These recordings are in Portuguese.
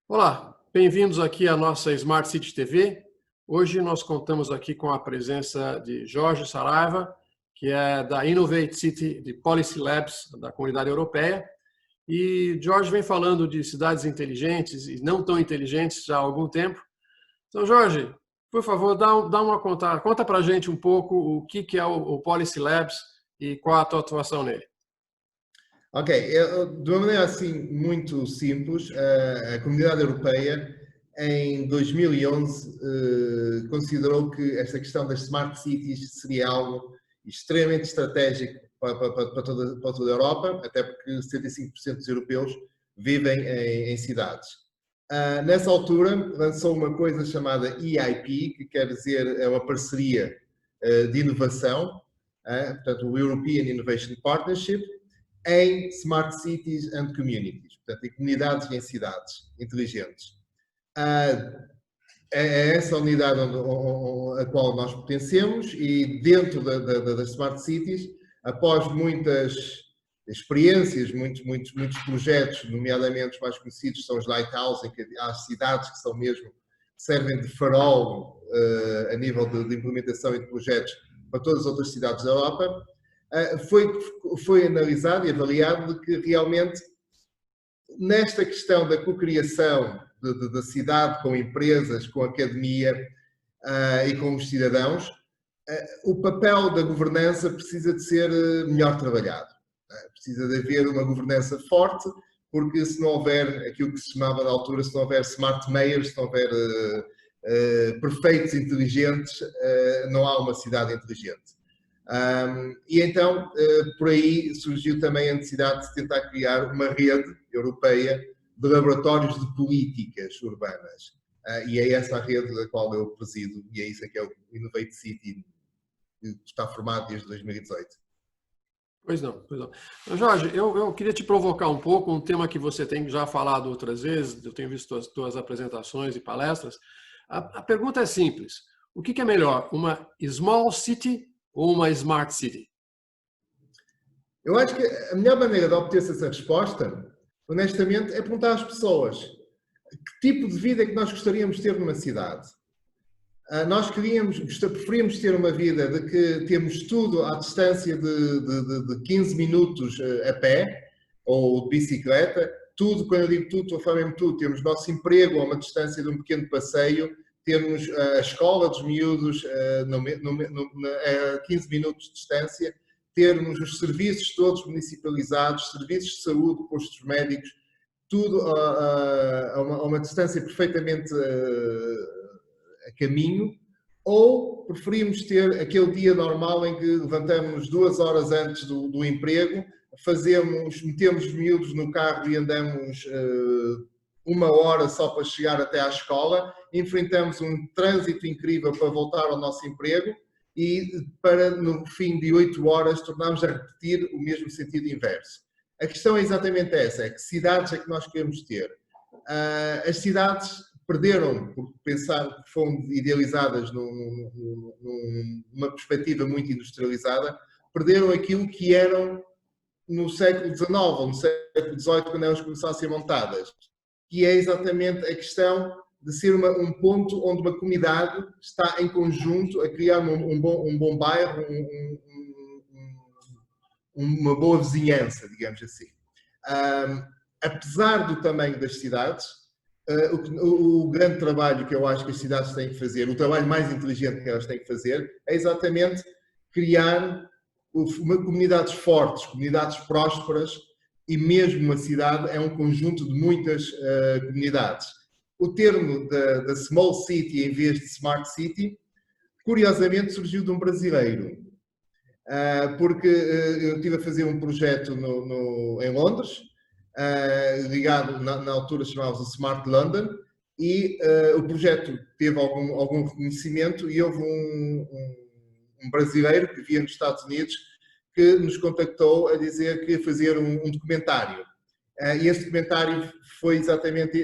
Olá, bem-vindos aqui à nossa Smart City TV. Hoje nós contamos aqui com a presença de Jorge Saraiva, que é da Innovate City de Policy Labs da Comunidade Europeia. E Jorge vem falando de cidades inteligentes e não tão inteligentes já há algum tempo. Então, Jorge, por favor, conta para a gente um pouco o que é o Policy Labs e qual a tua atuação nele. Ok, de uma maneira assim muito simples, a Comunidade Europeia em 2011 considerou que esta questão das Smart Cities seria algo extremamente estratégico para toda a Europa, até porque 75% dos europeus vivem em cidades. Nessa altura lançou uma coisa chamada EIP, que quer dizer é uma parceria de inovação, portanto o European Innovation Partnership, em Smart Cities and Communities, portanto, em comunidades e em cidades inteligentes. É essa unidade a qual nós pertencemos e dentro das Smart Cities, após muitas experiências, muitos projetos, nomeadamente os mais conhecidos são os Lighthouse, em que há cidades que são mesmo, servem de farol a nível de implementação e de projetos para todas as outras cidades da Europa. Foi analisado e avaliado de que realmente nesta questão da cocriação da cidade com empresas, com a academia e com os cidadãos, o papel da governança precisa de ser melhor trabalhado. Precisa de haver uma governança forte, porque se não houver aquilo que se chamava na altura, se não houver smart mayors, se não houver prefeitos inteligentes, não há uma cidade inteligente. E então, por aí surgiu também a necessidade de tentar criar uma rede europeia de laboratórios de políticas urbanas. E é essa a rede da qual eu presido, e é isso que é o Innovate City, que está formado desde 2018. Pois não. Jorge, eu queria te provocar um pouco, um tema que você tem já falado outras vezes, eu tenho visto as tuas apresentações e palestras. A pergunta é simples. O que é melhor, uma small city ou uma Smart City? Eu acho que a melhor maneira de obter essa resposta, honestamente, é perguntar às pessoas que tipo de vida é que nós gostaríamos de ter numa cidade. Nós preferíamos ter uma vida de que temos tudo à distância de 15 minutos a pé ou de bicicleta. Tudo, quando eu digo tudo, estou a falar mesmo tudo. Temos nosso emprego a uma distância de um pequeno passeio, temos a escola dos miúdos a 15 minutos de distância, termos os serviços todos municipalizados, serviços de saúde, postos médicos, tudo a uma distância perfeitamente a caminho, ou preferimos ter aquele dia normal em que levantamos 2 horas antes do emprego, metemos os miúdos no carro e andamos 1 hora só para chegar até à escola, enfrentamos um trânsito incrível para voltar ao nosso emprego e para, no fim de 8 horas, tornarmos a repetir o mesmo sentido inverso. A questão é exatamente essa, é que cidades é que nós queremos ter. As cidades perderam, por pensar que foram idealizadas numa perspectiva muito industrializada, perderam aquilo que eram no século XIX ou no século XVIII, quando elas começaram a ser montadas, que é exatamente a questão de ser um ponto onde uma comunidade está em conjunto a criar um bom bairro, uma boa vizinhança, digamos assim. Apesar do tamanho das cidades, o grande trabalho que eu acho que as cidades têm que fazer, o trabalho mais inteligente que elas têm que fazer, é exatamente criar comunidades fortes, comunidades prósperas, e mesmo uma cidade é um conjunto de muitas comunidades. O termo da small city em vez de smart city, curiosamente surgiu de um brasileiro, porque eu estive a fazer um projeto em Londres, ligado, na altura chamava-se Smart London, e o projeto teve algum reconhecimento e houve um brasileiro que vivia nos Estados Unidos que nos contactou a dizer que ia fazer um documentário. E esse documentário foi exatamente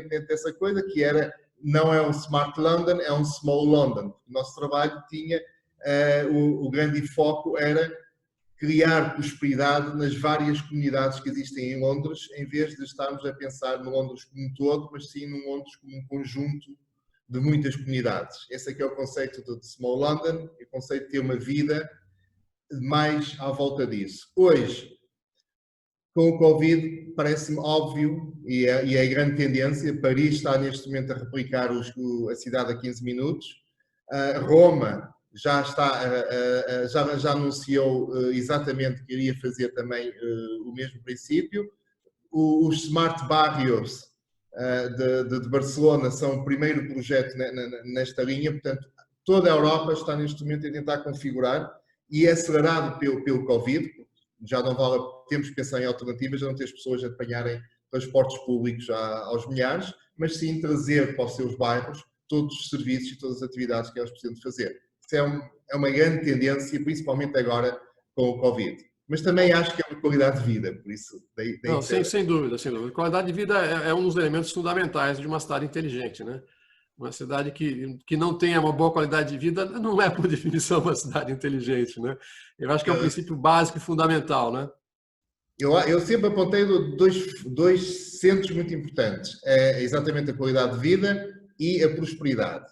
dentro dessa coisa, que era, não é um Smart London, é um Small London. O nosso trabalho tinha, o grande foco era criar prosperidade nas várias comunidades que existem em Londres, em vez de estarmos a pensar no Londres como um todo, mas sim no Londres como um conjunto de muitas comunidades. Esse aqui é o conceito de Small London, o conceito de ter uma vida mais à volta disso. Hoje, com o Covid, parece-me óbvio, e é a grande tendência, Paris está neste momento a replicar a cidade a 15 minutos, Roma já anunciou exatamente que iria fazer também o mesmo princípio, os Smart Barrios de Barcelona são o primeiro projeto nesta linha, portanto, toda a Europa está neste momento a tentar configurar e é acelerado pelo Covid. Já não vale, temos que pensar em alternativas, já não ter as pessoas a apanharem transportes públicos aos milhares, mas sim trazer para os seus bairros todos os serviços e todas as atividades que elas precisam de fazer. Isso é uma grande tendência, principalmente agora com o Covid. Mas também acho que é uma qualidade de vida, por isso... Não, sem dúvida, sem dúvida. Qualidade de vida é um dos elementos fundamentais de uma cidade inteligente, né? Uma cidade que não tenha uma boa qualidade de vida não é, por definição, uma cidade inteligente, né? Eu acho que é um princípio básico e fundamental, né? Eu sempre apontei dois centros muito importantes. É exatamente a qualidade de vida e a prosperidade.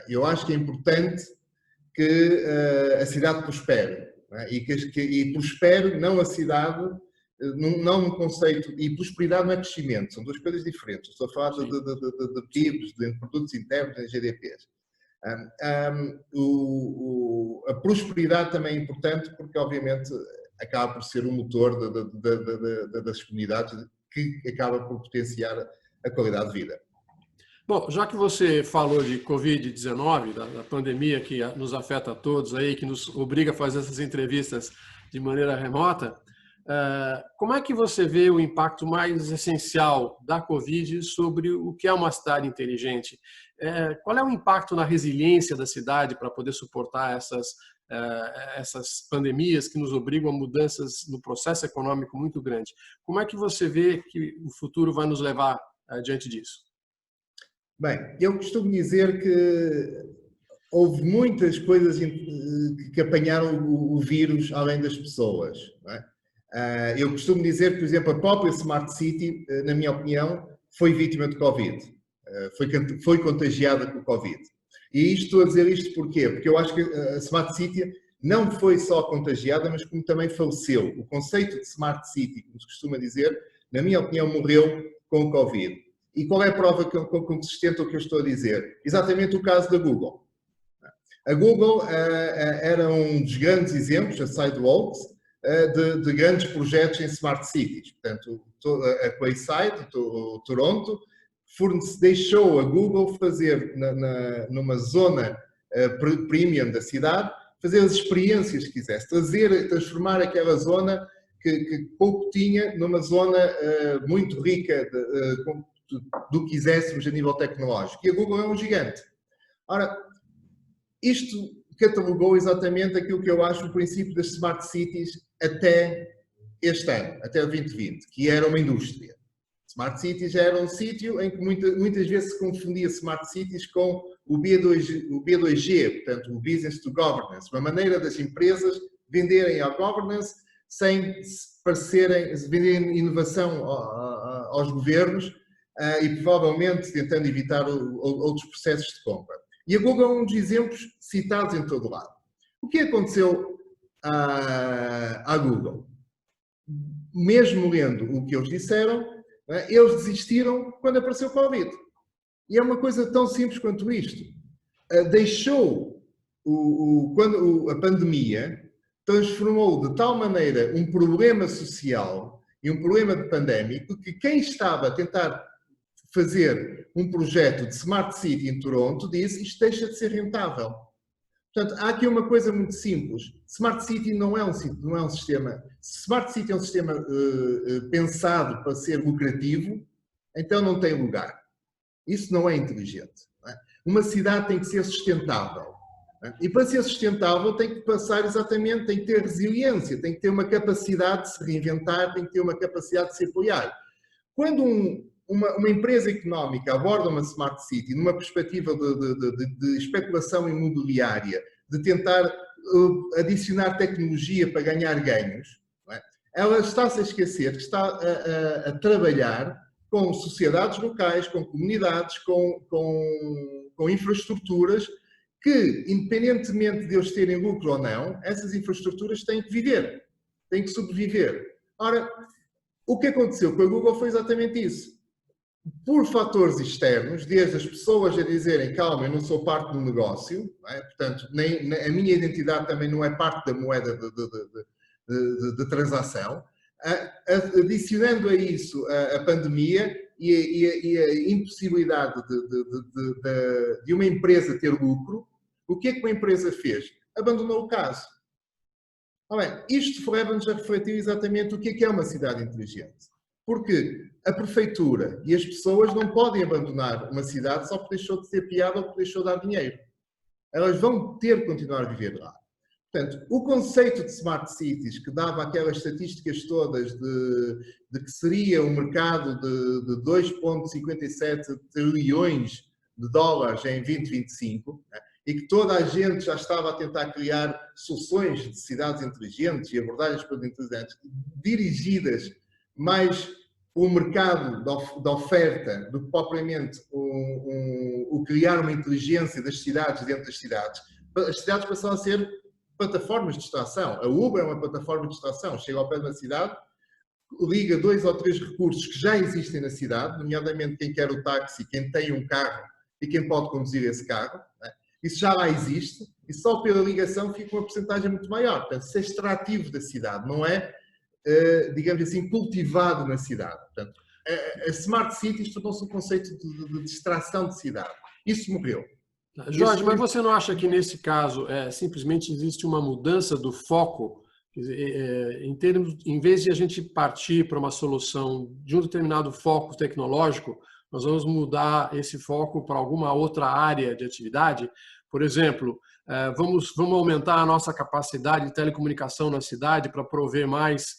Eu acho que é importante que a cidade prospere. E prospere não a cidade, não um conceito, e prosperidade não é crescimento, são duas coisas diferentes. Estou a falar de PIBs, de produtos internos, de GDPs. A prosperidade também é importante porque, obviamente, acaba por ser o motor das comunidades que acaba por potenciar a qualidade de vida. Bom, já que você falou de Covid-19, da pandemia que nos afeta a todos aí, que nos obriga a fazer essas entrevistas de maneira remota, como é que você vê o impacto mais essencial da Covid sobre o que é uma cidade inteligente? Qual é o impacto na resiliência da cidade para poder suportar essas pandemias que nos obrigam a mudanças no processo econômico muito grande? Como é que você vê que o futuro vai nos levar diante disso? Bem, eu costumo dizer que houve muitas coisas que apanharam o vírus além das pessoas. Não é? Eu costumo dizer que, por exemplo, a própria Smart City, na minha opinião, foi vítima de Covid. Foi contagiada com o Covid. E estou a dizer isto porquê? Porque eu acho que a Smart City não foi só contagiada, mas como também faleceu. O conceito de Smart City, como se costuma dizer, na minha opinião, morreu com o Covid. E qual é a prova consistente do que eu estou a dizer? Exatamente o caso da Google. A Google era um dos grandes exemplos, a Sidewalks, de grandes projetos em Smart Cities. Portanto, a Quayside, Toronto, deixou a Google fazer numa zona premium da cidade, fazer as experiências que quisesse, transformar aquela zona que pouco tinha numa zona muito rica do que quiséssemos a nível tecnológico. E a Google é um gigante. Ora, isto catalogou exatamente aquilo que eu acho o princípio das Smart Cities até este ano, até 2020, que era uma indústria. Smart Cities era um sítio em que muitas vezes se confundia Smart Cities com o B2G, portanto, o Business to Governance, uma maneira das empresas venderem a governance sem venderem inovação aos governos e provavelmente tentando evitar outros processos de compra. E a Google é um dos exemplos citados em todo lado. O que aconteceu à Google? Mesmo lendo o que eles disseram, eles desistiram quando apareceu o Covid. E é uma coisa tão simples quanto isto. Quando a pandemia transformou de tal maneira um problema social e um problema pandémico que quem estava a tentar fazer um projeto de Smart City em Toronto disse isto deixa de ser rentável. Portanto, há aqui uma coisa muito simples. Smart City não é um sistema... Smart City é um sistema pensado para ser lucrativo, então não tem lugar. Isso não é inteligente. Não é? Uma cidade tem que ser sustentável. Não é? E para ser sustentável tem que passar exatamente, tem que ter resiliência, tem que ter uma capacidade de se reinventar, tem que ter uma capacidade de se apoiar. Quando uma empresa económica aborda uma Smart City numa perspectiva de especulação imobiliária, de tentar adicionar tecnologia para ganhar ganhos, não é? Ela está-se a esquecer que está a trabalhar com sociedades locais, com comunidades, com infraestruturas que, independentemente de eles terem lucro ou não, essas infraestruturas têm que viver, têm que sobreviver. Ora, o que aconteceu com a Google foi exatamente isso. Por fatores externos, desde as pessoas a dizerem, calma, eu não sou parte do negócio, não é? Portanto, nem a minha identidade também não é parte da moeda de transação, adicionando a isso a pandemia e a impossibilidade de uma empresa ter lucro, o que é que uma empresa fez? Abandonou o caso. Bem, isto leva-nos a refletir exatamente o que é uma cidade inteligente. Porque a prefeitura e as pessoas não podem abandonar uma cidade só porque deixou de ser piada ou porque deixou de dar dinheiro. Elas vão ter que continuar a viver lá. Portanto, o conceito de Smart Cities, que dava aquelas estatísticas todas de que seria um mercado de 2,57 trilhões de dólares em 2025, né, e que toda a gente já estava a tentar criar soluções de cidades inteligentes e abordagens para inteligentes dirigidas mais o mercado da oferta do que propriamente o criar uma inteligência das cidades dentro das cidades. As cidades passaram a ser plataformas de extração. A Uber é uma plataforma de extração. Chega ao pé de uma cidade, liga 2 ou 3 recursos que já existem na cidade, nomeadamente quem quer o táxi, quem tem um carro e quem pode conduzir esse carro. Né? Isso já lá existe e só pela ligação fica uma porcentagem muito maior. Portanto, isso é extrativo da cidade, não é, digamos assim, cultivado na cidade. Portanto, a Smart Cities tornou-se um conceito de extração de cidade. Isso morreu. Jorge, mas você não acha que nesse caso simplesmente existe uma mudança do foco? Em vez de a gente partir para uma solução de um determinado foco tecnológico, nós vamos mudar esse foco para alguma outra área de atividade? Por exemplo, vamos aumentar a nossa capacidade de telecomunicação na cidade para prover mais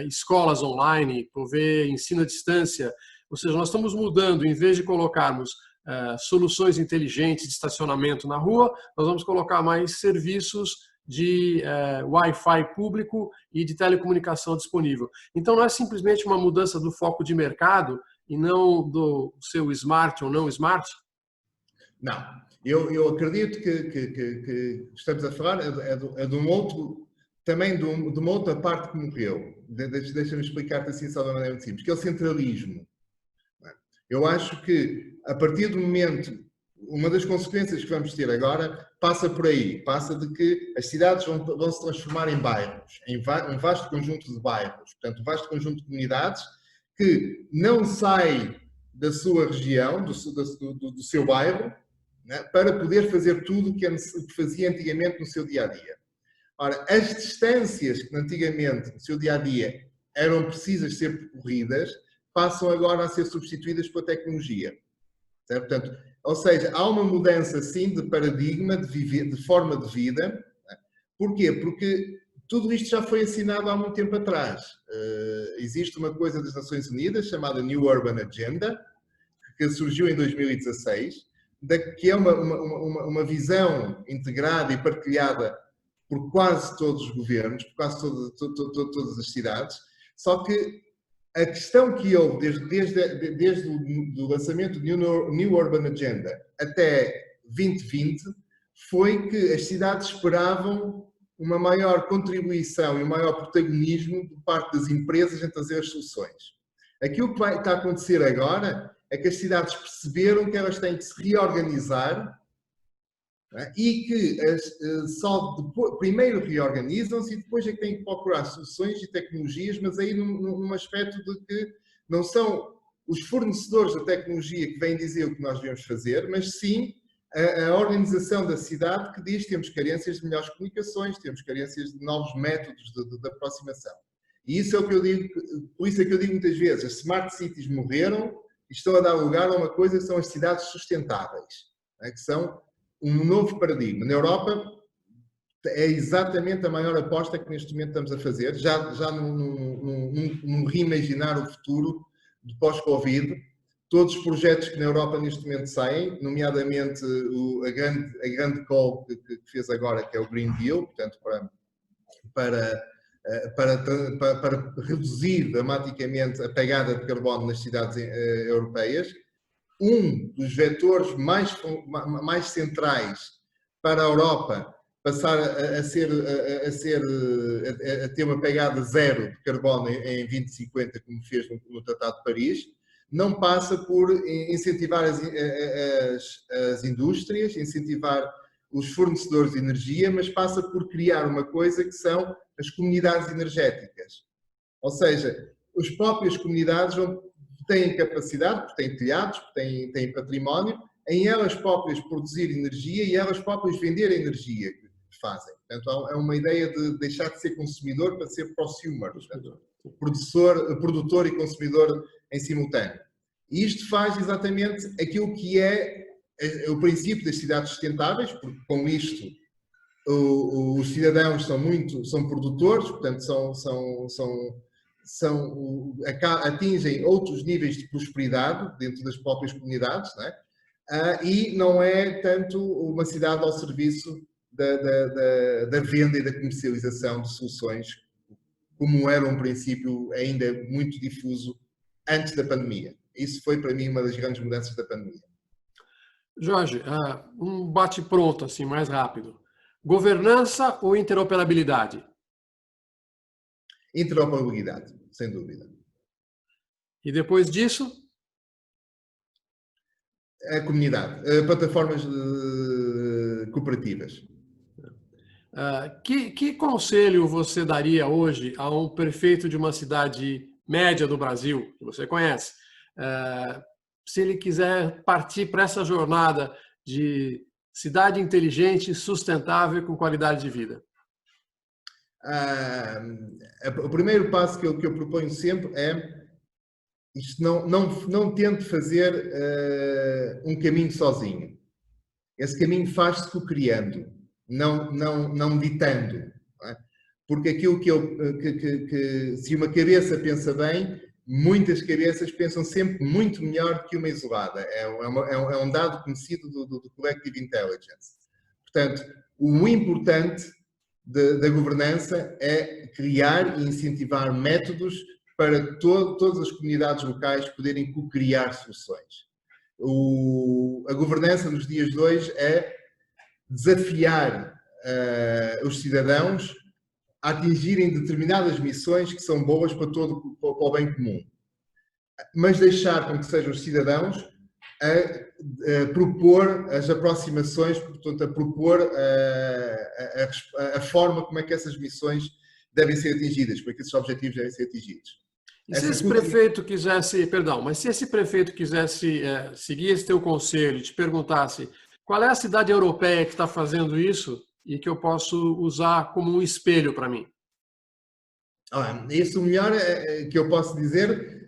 escolas online, prover ensino à distância. Ou seja, nós estamos mudando, em vez de colocarmos soluções inteligentes de estacionamento na rua, nós vamos colocar mais serviços de Wi-Fi público e de telecomunicação disponível. Então, não é simplesmente uma mudança do foco de mercado e não do seu smart ou não smart? Não. Eu acredito que estamos a falar de um outro, também de uma outra parte que morreu. Deixa-me explicar-te assim só de uma maneira muito simples, que é o centralismo. Eu acho que, a partir do momento, uma das consequências que vamos ter agora passa por aí, passa de que as cidades vão se transformar em bairros, em um vasto conjunto de bairros, portanto, um vasto conjunto de comunidades que não sai da sua região, do seu bairro, né, para poder fazer tudo o que fazia antigamente no seu dia-a-dia. Ora, as distâncias que antigamente no seu dia-a-dia eram precisas ser percorridas, passam agora a ser substituídas pela tecnologia. Certo? Portanto, ou seja, há uma mudança, sim, de paradigma, de forma de vida. Porquê? Porque tudo isto já foi assinado há muito tempo atrás. Existe uma coisa das Nações Unidas chamada New Urban Agenda, que surgiu em 2016, que é uma visão integrada e partilhada por quase todos os governos, por quase todas as cidades, só que a questão que houve desde o lançamento do New Urban Agenda até 2020 foi que as cidades esperavam uma maior contribuição e um maior protagonismo por parte das empresas em trazer as soluções. Aquilo que está a acontecer agora é que as cidades perceberam que elas têm que se reorganizar, né, e que primeiro reorganizam-se e depois é que têm que procurar soluções e tecnologias, mas aí num aspecto de que não são os fornecedores da tecnologia que vêm dizer o que nós devemos fazer, mas sim a organização da cidade que diz que temos carências de melhores comunicações, temos carências de novos métodos de aproximação. E isso é o que eu digo, por isso é que eu digo muitas vezes, as Smart Cities morreram e estão a dar lugar a uma coisa que são as cidades sustentáveis, né, que são um novo paradigma. Na Europa é exatamente a maior aposta que neste momento estamos a fazer, já num reimaginar o futuro de pós-Covid, todos os projetos que na Europa neste momento saem, nomeadamente a grande call que fez agora, que é o Green Deal, portanto, para reduzir dramaticamente a pegada de carbono nas cidades europeias. Um dos vetores mais centrais para a Europa passar a ter uma pegada zero de carbono em 2050, como fez no Tratado de Paris, não passa por incentivar as indústrias, incentivar os fornecedores de energia, mas passa por criar uma coisa que são as comunidades energéticas. Ou seja, as próprias comunidades têm capacidade, porque têm telhados, porque têm património, em elas próprias produzir energia e elas próprias vender a energia que fazem. Portanto, é uma ideia de deixar de ser consumidor para ser prosumer, portanto, produtor e consumidor em simultâneo. E isto faz exatamente aquilo que é o princípio das cidades sustentáveis, porque com isto os cidadãos são produtores, portanto atingem outros níveis de prosperidade dentro das próprias comunidades, não é? E não é tanto uma cidade ao serviço da venda e da comercialização de soluções, como era um princípio ainda muito difuso antes da pandemia. Isso foi para mim uma das grandes mudanças da pandemia. Jorge, um bate-pronto assim, mais rápido. Governança ou interoperabilidade? Interoperabilidade, sem dúvida. E depois disso? A comunidade, plataformas cooperativas. Que conselho você daria hoje a um prefeito de uma cidade média do Brasil, que você conhece, se ele quiser partir para essa jornada de cidade inteligente, sustentável e com qualidade de vida? O primeiro passo que eu proponho sempre é isto, não tente fazer um caminho sozinho. Esse caminho faz-se co-criando, não ditando. Não é? Porque aquilo que se uma cabeça pensa bem, muitas cabeças pensam sempre muito melhor que uma isolada. É um dado conhecido do Collective Intelligence. Portanto, o importante da governança é criar e incentivar métodos para todas as comunidades locais poderem co-criar soluções. A governança nos dias de hoje é desafiar os cidadãos a atingirem determinadas missões que são boas para o bem comum, mas deixar com que sejam os cidadãos a propor as aproximações, portanto, a propor a forma como é que essas missões devem ser atingidas, como é que esses objetivos devem ser atingidos. E se esse prefeito quisesse, mas se esse prefeito quisesse seguir esse teu conselho e te perguntasse qual é a cidade europeia que está fazendo isso e que eu posso usar como um espelho para mim? Isso o melhor que eu posso dizer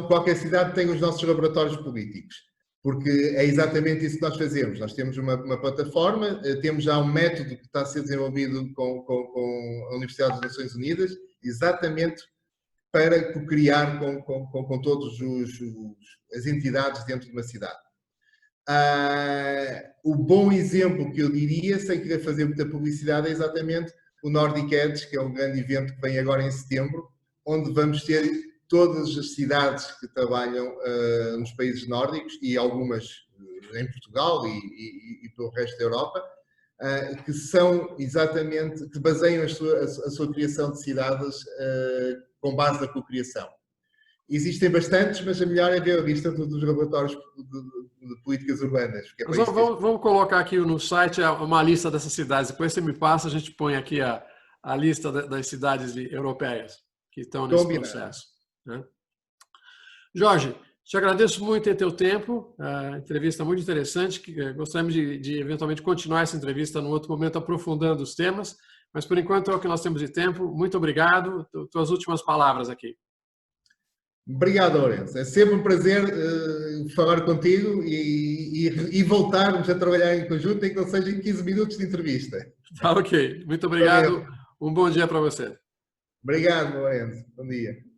qualquer cidade tem os nossos laboratórios políticos, porque é exatamente isso que nós fazemos. Nós temos uma plataforma, temos já um método que está a ser desenvolvido com a Universidade das Nações Unidas, exatamente para co-criar com todas as entidades dentro de uma cidade. O bom exemplo que eu diria, sem querer fazer muita publicidade, é exatamente o Nordic Edge, que é um grande evento que vem agora em setembro, onde vamos ter todas as cidades que trabalham nos países nórdicos e algumas em Portugal e pelo resto da Europa, que são exatamente, que baseiam a sua criação de cidades com base na cocriação. Existem bastantes, mas a melhor é ver a lista dos laboratórios de políticas urbanas. Vamos colocar aqui no site uma lista dessas cidades. Depois você me passa, a gente põe aqui a lista das cidades europeias que estão nesse processo. Né? Jorge, te agradeço muito em teu tempo. Entrevista muito interessante. Gostaríamos de eventualmente continuar essa entrevista num outro momento, aprofundando os temas. Mas, por enquanto, é o que nós temos de tempo. Muito obrigado. Tuas últimas palavras aqui. Obrigado, Lourenço. É sempre um prazer falar contigo e voltarmos a trabalhar em conjunto, em que não seja em 15 minutos de entrevista. Tá ok. Muito obrigado. Um bom dia para você. Obrigado, Lourenço. Bom dia.